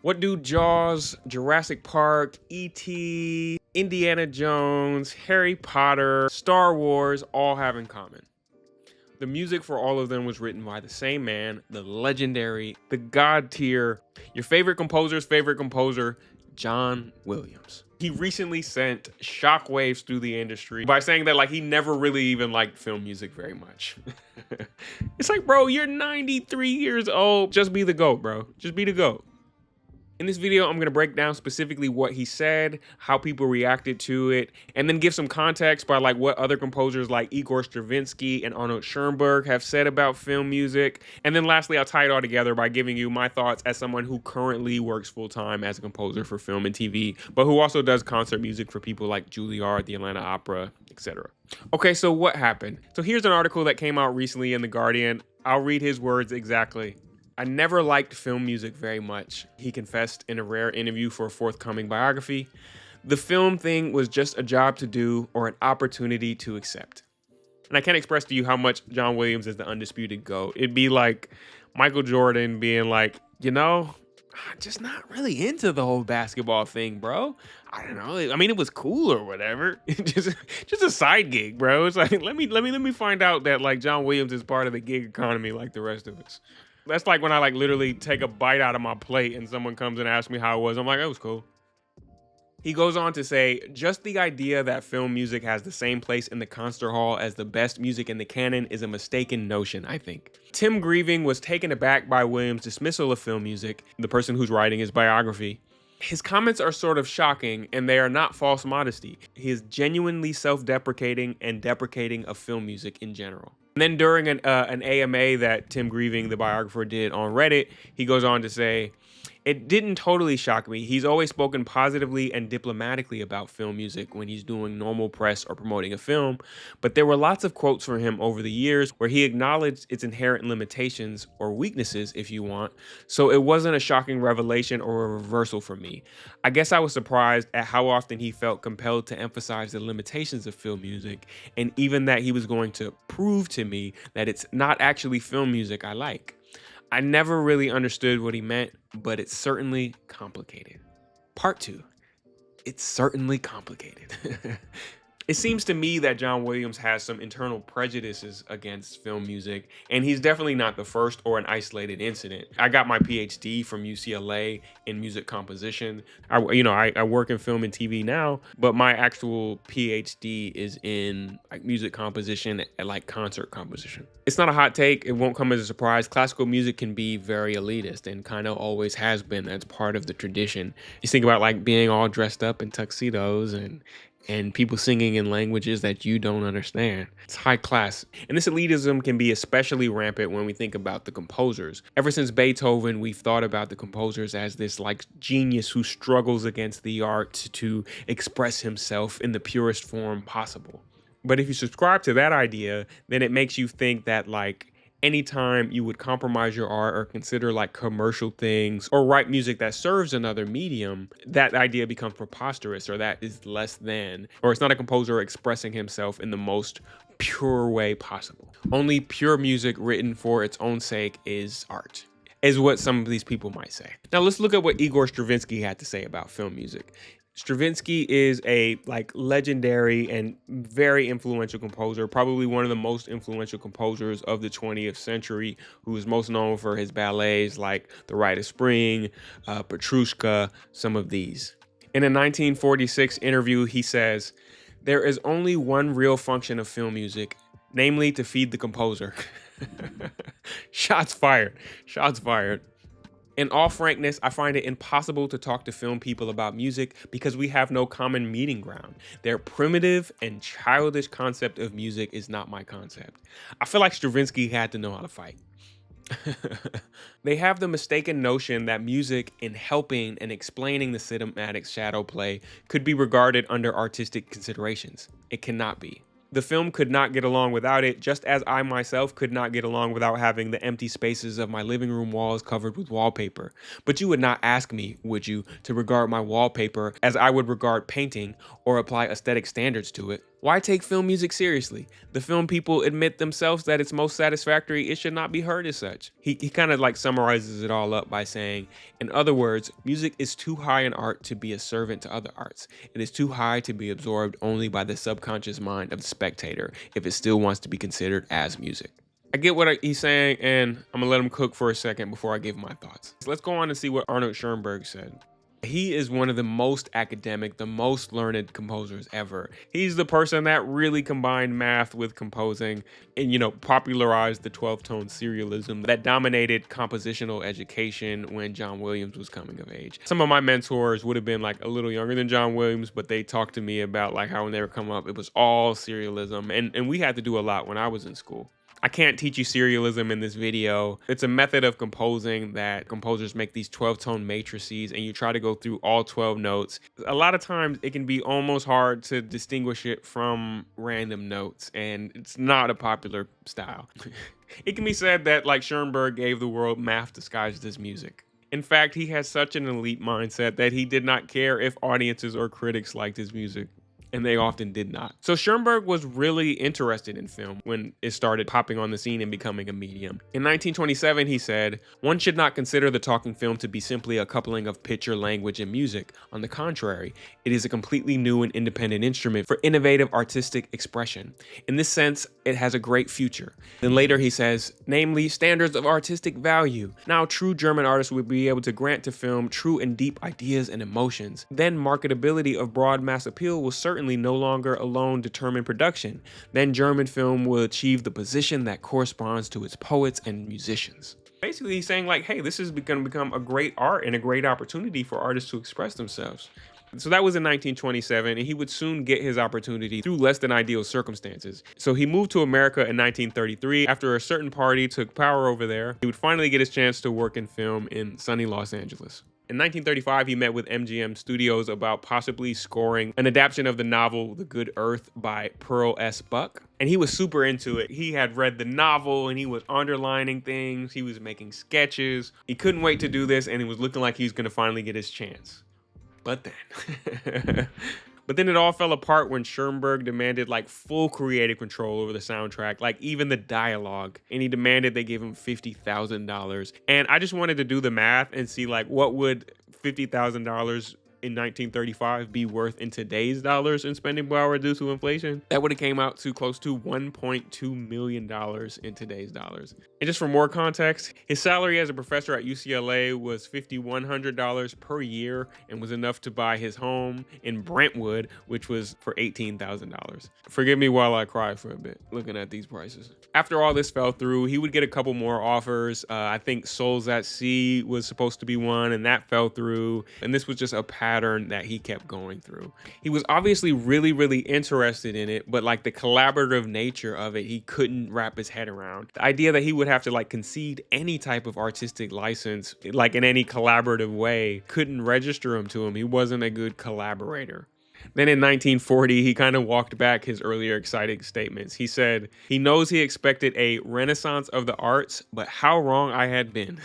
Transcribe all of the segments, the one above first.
What do Jaws, Jurassic Park, E.T., Indiana Jones, Harry Potter, Star Wars all have in common? The music for all of them was written by the same man, the legendary, the god tier, your favorite composer's favorite composer, John Williams. He recently sent shockwaves through the industry by saying that like he never really even liked film music very much. It's like, bro, you're 93 years old. Just be the GOAT, bro. Just be the GOAT. In this video, I'm gonna break down specifically what he said, how people reacted to it, and then give some context by like what other composers like Igor Stravinsky and Arnold Schoenberg have said about film music. And then lastly, I'll tie it all together by giving you my thoughts as someone who currently works full-time as a composer for film and TV, but who also does concert music for people like Juilliard, the Atlanta Opera, etc. Okay, so what happened? So here's an article that came out recently in The Guardian. I'll read his words exactly. I never liked film music very much, he confessed in a rare interview for a forthcoming biography. The film thing was just a job to do or an opportunity to accept. And I can't express to you how much John Williams is the undisputed GOAT. It'd be like Michael Jordan being like, you know, I'm just not really into the whole basketball thing, bro. I don't know. I mean, it was cool or whatever. just a side gig, bro. It's like, let me find out that like John Williams is part of the gig economy like the rest of us. That's like when I like literally take a bite out of my plate and someone comes and asks me how it was. I'm like, it was cool. He goes on to say, just the idea that film music has the same place in the concert hall as the best music in the canon is a mistaken notion, I think. Tim Grieving was taken aback by Williams' dismissal of film music, the person who's writing his biography. His comments are sort of shocking, and they are not false modesty. He is genuinely self-deprecating and deprecating of film music in general. And then during an AMA that Tim Grieving, the biographer, did on Reddit, he goes on to say, it didn't totally shock me. He's always spoken positively and diplomatically about film music when he's doing normal press or promoting a film, but there were lots of quotes from him over the years where he acknowledged its inherent limitations or weaknesses, if you want, so it wasn't a shocking revelation or a reversal for me. I guess I was surprised at how often he felt compelled to emphasize the limitations of film music, and even that he was going to prove to me that it's not actually film music I like. I never really understood what he meant, but it's certainly complicated. Part 2. It's certainly complicated. It seems to me that John Williams has some internal prejudices against film music, and he's definitely not the first or an isolated incident. I got my PhD from UCLA in music composition. I work in film and TV now, but my actual PhD is in like music composition and like concert composition. It's not a hot take. It won't come as a surprise. Classical music can be very elitist and kind of always has been. That's part of the tradition. You think about like being all dressed up in tuxedos and people singing in languages that you don't understand. It's high class. And this elitism can be especially rampant when we think about the composers. Ever since Beethoven, we've thought about the composers as this like genius who struggles against the art to express himself in the purest form possible. But if you subscribe to that idea, then it makes you think that like anytime you would compromise your art or consider like commercial things or write music that serves another medium, that idea becomes preposterous or that is less than, or it's not a composer expressing himself in the most pure way possible. Only pure music written for its own sake is art, is what some of these people might say. Now let's look at what Igor Stravinsky had to say about film music. Stravinsky is a like legendary and very influential composer, probably one of the most influential composers of the 20th century, who is most known for his ballets like The Rite of Spring, Petrushka, some of these. In a 1946 interview, he says, "There is only one real function of film music, namely to feed the composer." Shots fired. Shots fired. In all frankness, I find it impossible to talk to film people about music because we have no common meeting ground. Their primitive and childish concept of music is not my concept. I feel like Stravinsky had to know how to fight. They have the mistaken notion that music, in helping and explaining the cinematic shadow play, could be regarded under artistic considerations. It cannot be. The film could not get along without it, just as I myself could not get along without having the empty spaces of my living room walls covered with wallpaper. But you would not ask me, would you, to regard my wallpaper as I would regard painting or apply aesthetic standards to it? Why take film music seriously? The film people admit themselves that it's most satisfactory, it should not be heard as such. He kind of like summarizes it all up by saying, in other words, music is too high an art to be a servant to other arts. It is too high to be absorbed only by the subconscious mind of the spectator if it still wants to be considered as music. I get what he's saying, and I'm gonna let him cook for a second before I give my thoughts. So let's go on and see what Arnold Schoenberg said. He is one of the most academic, the most learned composers ever. He's the person that really combined math with composing and, popularized the 12-tone serialism that dominated compositional education when John Williams was coming of age. Some of my mentors would have been like a little younger than John Williams, but they talked to me about like how when they were coming up, it was all serialism. And we had to do a lot when I was in school. I can't teach you serialism in this video. It's a method of composing that composers make these 12-tone matrices and you try to go through all 12 notes. A lot of times it can be almost hard to distinguish it from random notes, and it's not a popular style. It can be said that like Schoenberg gave the world math disguised as music. In fact, he had such an elite mindset that he did not care if audiences or critics liked his music. And they often did not. So Schoenberg was really interested in film when it started popping on the scene and becoming a medium. In 1927, he said, "One should not consider the talking film to be simply a coupling of picture, language, and music. On the contrary, it is a completely new and independent instrument for innovative artistic expression. In this sense, it has a great future." Then later he says, namely, standards of artistic value. Now true German artists would be able to grant to film true and deep ideas and emotions. Then marketability of broad mass appeal will certainly no longer alone determine production. Then German film will achieve the position that corresponds to its poets and musicians. Basically, he's saying like, hey, this is going to become a great art and a great opportunity for artists to express themselves. So that was in 1927, and he would soon get his opportunity through less than ideal circumstances. So he moved to America in 1933. After a certain party took power over there, he would finally get his chance to work in film in sunny Los Angeles. In 1935, he met with MGM Studios about possibly scoring an adaptation of the novel The Good Earth by Pearl S. Buck. And he was super into it. He had read the novel and he was underlining things. He was making sketches. He couldn't wait to do this, and it was looking like he was going to finally get his chance. But then it all fell apart when Schoenberg demanded like full creative control over the soundtrack, like even the dialogue, and he demanded they give him $50,000. And I just wanted to do the math and see like what would $50,000 in 1935 be worth in today's dollars in spending power due to inflation. That would have came out to close to $1.2 million in today's dollars. And just for more context, his salary as a professor at UCLA was $5,100 per year and was enough to buy his home in Brentwood, which was for $18,000. Forgive me while I cry for a bit looking at these prices. After all this fell through, he would get a couple more offers. I think Souls at Sea was supposed to be one, and that fell through. And this was just a pattern that he kept going through. He was obviously really, really interested in it, but like the collaborative nature of it, he couldn't wrap his head around. The idea that he would have to like concede any type of artistic license, like in any collaborative way, couldn't register to him. He wasn't a good collaborator. Then in 1940, he kind of walked back his earlier exciting statements. He said, he knows he expected a renaissance of the arts, but how wrong I had been.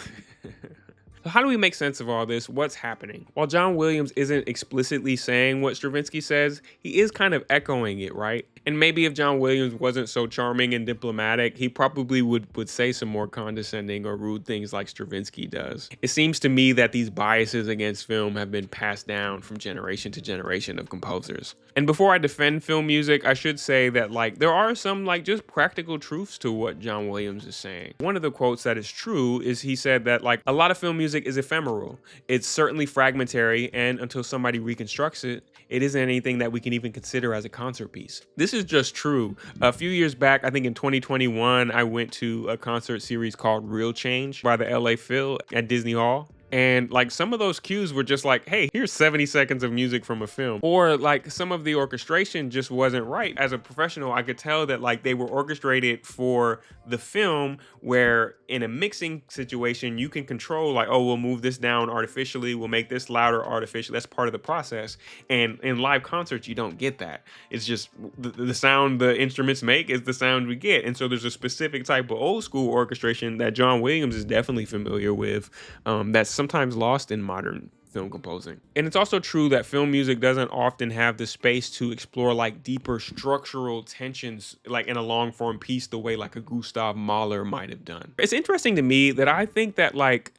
So how do we make sense of all this? What's happening? While John Williams isn't explicitly saying what Stravinsky says, he is kind of echoing it, right? And maybe if John Williams wasn't so charming and diplomatic, he probably would say some more condescending or rude things like Stravinsky does. It seems to me that these biases against film have been passed down from generation to generation of composers. And before I defend film music, I should say that like there are some like just practical truths to what John Williams is saying. One of the quotes that is true is he said that like a lot of film music is ephemeral. It's certainly fragmentary, and until somebody reconstructs it, it isn't anything that we can even consider as a concert piece. This is just true. A few years back, I think in 2021, I went to a concert series called Real Change by the LA Phil at Disney Hall. And like some of those cues were just like, hey, here's 70 seconds of music from a film. Or like some of the orchestration just wasn't right. As a professional, I could tell that like they were orchestrated for the film, where in a mixing situation, you can control like, oh, we'll move this down artificially. We'll make this louder artificially. That's part of the process. And in live concerts, you don't get that. It's just the sound the instruments make is the sound we get. And so there's a specific type of old school orchestration that John Williams is definitely familiar with. That's sometimes lost in modern film composing. And it's also true that film music doesn't often have the space to explore like deeper structural tensions like in a long form piece the way like a Gustav Mahler might have done. It's interesting to me that I think that like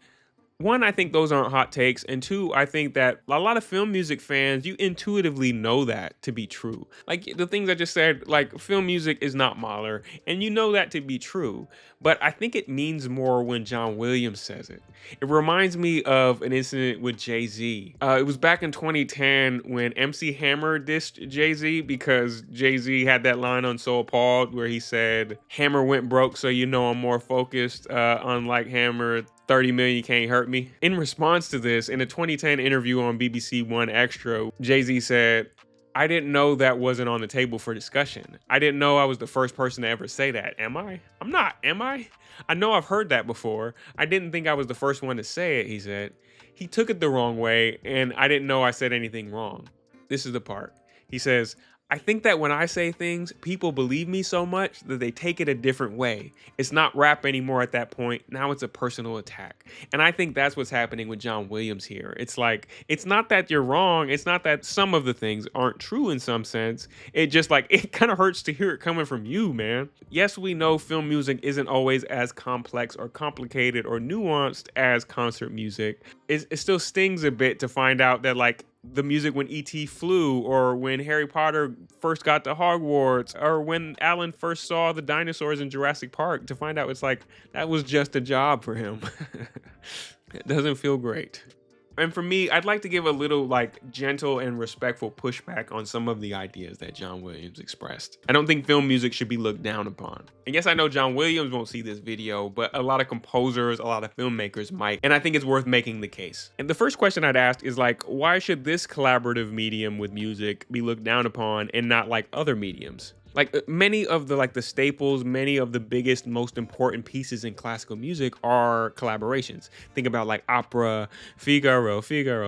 one, I think those aren't hot takes. And two, I think that a lot of film music fans, you intuitively know that to be true. Like the things I just said, like film music is not Mahler, and you know that to be true. But I think it means more when John Williams says it. It reminds me of an incident with Jay-Z. It was back in 2010 when MC Hammer dissed Jay-Z because Jay-Z had that line on So Appalled where he said, "Hammer went broke, so you know I'm more focused. Unlike Hammer, 30 million can't hurt me." In response to this, in a 2010 interview on BBC One Extra, Jay-Z said, "I didn't know that wasn't on the table for discussion. I didn't know I was the first person to ever say that. Am I? I'm not, am I? I know I've heard that before. I didn't think I was the first one to say it," he said. "He took it the wrong way, and I didn't know I said anything wrong." This is the part. He says, "I think that when I say things, people believe me so much that they take it a different way. It's not rap anymore at that point. Now it's a personal attack." And I think that's what's happening with John Williams here. It's like, it's not that you're wrong. It's not that some of the things aren't true in some sense. It just like, it kind of hurts to hear it coming from you, man. Yes, we know film music isn't always as complex or complicated or nuanced as concert music. It still stings a bit to find out that like, the music when E.T. flew, or when Harry Potter first got to Hogwarts, or when Alan first saw the dinosaurs in Jurassic Park, to find out it's like, that was just a job for him. It doesn't feel great. And for me, I'd like to give a little like gentle and respectful pushback on some of the ideas that John Williams expressed. I don't think film music should be looked down upon. And yes, I know John Williams won't see this video, but a lot of composers, a lot of filmmakers might. And I think it's worth making the case. And the first question I'd ask is like, why should this collaborative medium with music be looked down upon and not like other mediums? Like many of the the staples, many of the biggest, most important pieces in classical music are collaborations. Think about like opera, Figaro,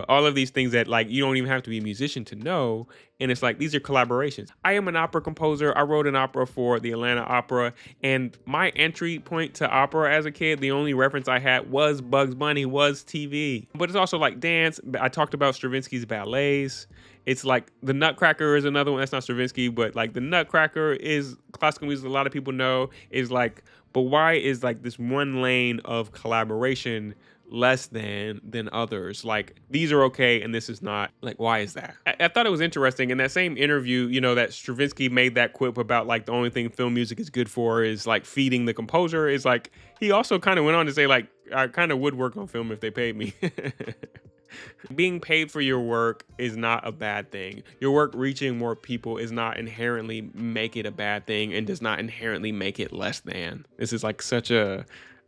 all of these things that like you don't even have to be a musician to know. And it's like, these are collaborations. I am an opera composer. I wrote an opera for the Atlanta Opera. And my entry point to opera as a kid, the only reference I had was Bugs Bunny, was TV. But it's also like dance. I talked about Stravinsky's ballets. It's like the Nutcracker is another one. That's not Stravinsky, but like the Nutcracker is classical music a lot of people know is like, but why is like this one lane of collaboration less than others? Like these are okay and this is not. Like, why is that? I thought it was interesting in that same interview, you know, that Stravinsky made that quip about like the only thing film music is good for is like feeding the composer. Is like, he also kind of went on to say like, I kind of would work on film if they paid me. Being paid for your work is not a bad thing. Your work reaching more people is not inherently make it a bad thing and does not inherently make it less than. This is like such a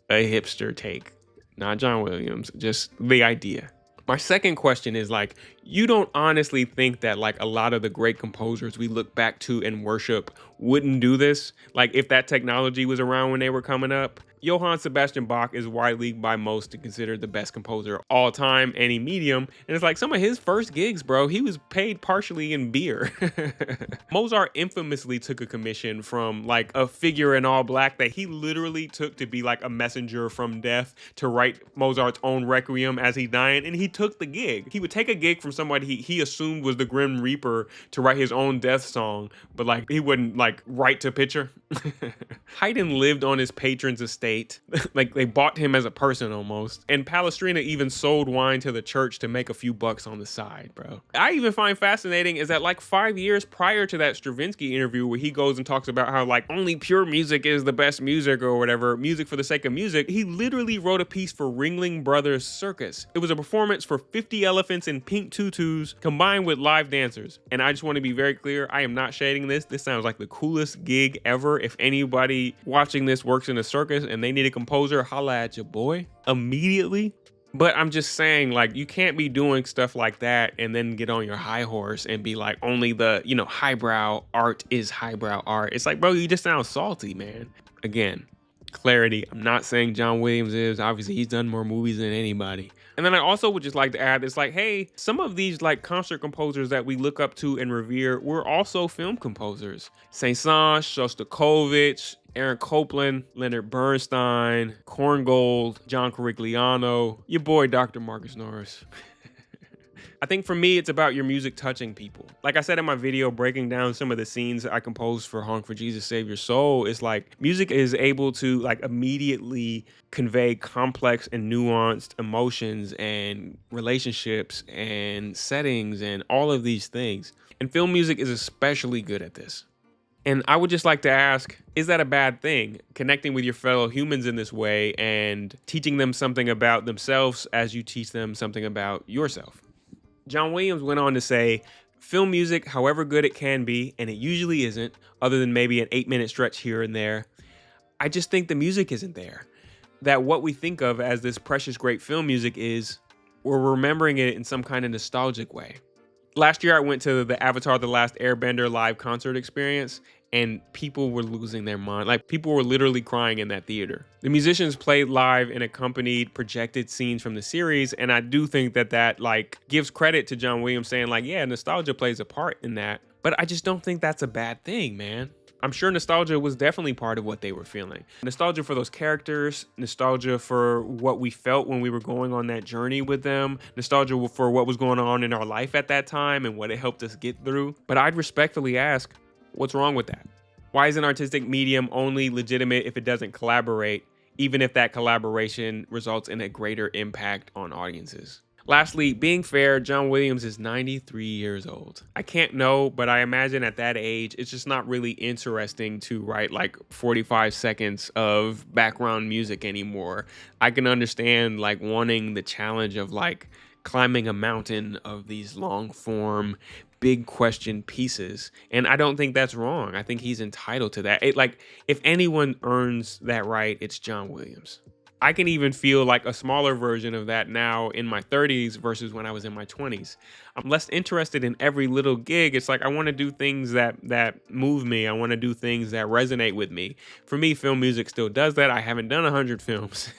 hipster take. Not John Williams, just the idea. My second question is like, you don't honestly think that like a lot of the great composers we look back to and worship wouldn't do this? Like if that technology was around when they were coming up? Johann Sebastian Bach is widely by most considered the best composer of all time, any medium. And it's like some of his first gigs, bro, he was paid partially in beer. Mozart infamously took a commission from like a figure in all black that he literally took to be like a messenger from death to write Mozart's own Requiem as he's dying. And he took the gig. He would take a gig from somebody he assumed was the Grim Reaper to write his own death song, but like he wouldn't like write to picture. Haydn lived on his patron's estate. Like they bought him as a person almost. And Palestrina even sold wine to the church to make a few bucks on the side, bro. I even find fascinating is that like 5 years prior to that Stravinsky interview where he goes and talks about how like only pure music is the best music or whatever, music for the sake of music, he literally wrote a piece for Ringling Brothers Circus. It was a performance for 50 elephants in pink tutus combined with live dancers. And I just want to be very clear, I am not shading this. This sounds like the coolest gig ever. If anybody watching this works in a circus and they need a composer, holla at your boy immediately. But I'm just saying, like, you can't be doing stuff like that and then get on your high horse and be like, only the, you know, highbrow art is highbrow art. It's like, bro, you just sound salty, man. Again, clarity. I'm not saying John Williams is. Obviously, he's done more movies than anybody. And then I also would just like to add, it's like, hey, some of these like concert composers that we look up to and revere were also film composers. Saint-Saëns, Shostakovich, Aaron Copland, Leonard Bernstein, Korngold, John Corigliano, your boy Dr. Marcus Norris. I think for me, it's about your music touching people. Like I said in my video, breaking down some of the scenes I composed for Honk for Jesus Save Your Soul, it's like music is able to like immediately convey complex and nuanced emotions and relationships and settings and all of these things. And film music is especially good at this. And I would just like to ask, is that a bad thing? Connecting with your fellow humans in this way and teaching them something about themselves as you teach them something about yourself. John Williams went on to say, film music, however good it can be, and it usually isn't, other than maybe an 8-minute stretch here and there, I just think the music isn't there. That what we think of as this precious great film music is, we're remembering it in some kind of nostalgic way. Last year, I went to the Avatar: The Last Airbender live concert experience, and people were losing their mind. Like, people were literally crying in that theater. The musicians played live and accompanied projected scenes from the series, and I do think that like gives credit to John Williams saying like, yeah, nostalgia plays a part in that, but I just don't think that's a bad thing, man. I'm sure nostalgia was definitely part of what they were feeling. Nostalgia for those characters, nostalgia for what we felt when we were going on that journey with them, nostalgia for what was going on in our life at that time and what it helped us get through. But I'd respectfully ask, what's wrong with that? Why is an artistic medium only legitimate if it doesn't collaborate, even if that collaboration results in a greater impact on audiences? Lastly, being fair, John Williams is 93 years old. I can't know, but I imagine at that age, it's just not really interesting to write like 45 seconds of background music anymore. I can understand like wanting the challenge of like climbing a mountain of these long form, big question pieces. And I don't think that's wrong. I think he's entitled to that. If anyone earns that right, it's John Williams. I can even feel like a smaller version of that now in my 30s versus when I was in my 20s. I'm less interested in every little gig. It's like I want to do things that move me. I want to do things that resonate with me. For me, film music still does that. I haven't done 100 films,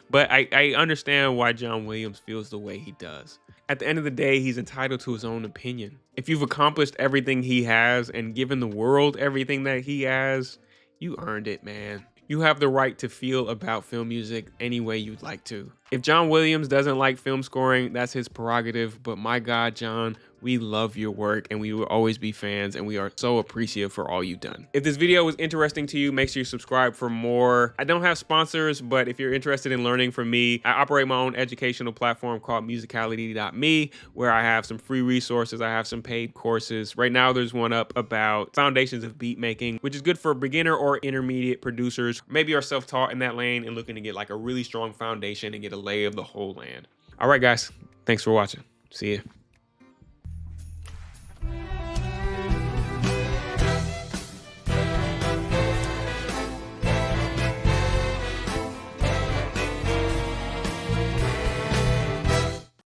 but I understand why John Williams feels the way he does. At the end of the day, he's entitled to his own opinion. If you've accomplished everything he has and given the world everything that he has, you earned it, man. You have the right to feel about film music any way you'd like to. If John Williams doesn't like film scoring, that's his prerogative. But my God, John, we love your work and we will always be fans, and we are so appreciative for all you've done. If this video was interesting to you, make sure you subscribe for more. I don't have sponsors, but if you're interested in learning from me, I operate my own educational platform called musicality.me, where I have some free resources. I have some paid courses. Right now, there's one up about foundations of beat making, which is good for beginner or intermediate producers. Maybe are self-taught in that lane and looking to get like a really strong foundation and get a lay of the whole land. All right, guys, thanks for watching. See ya.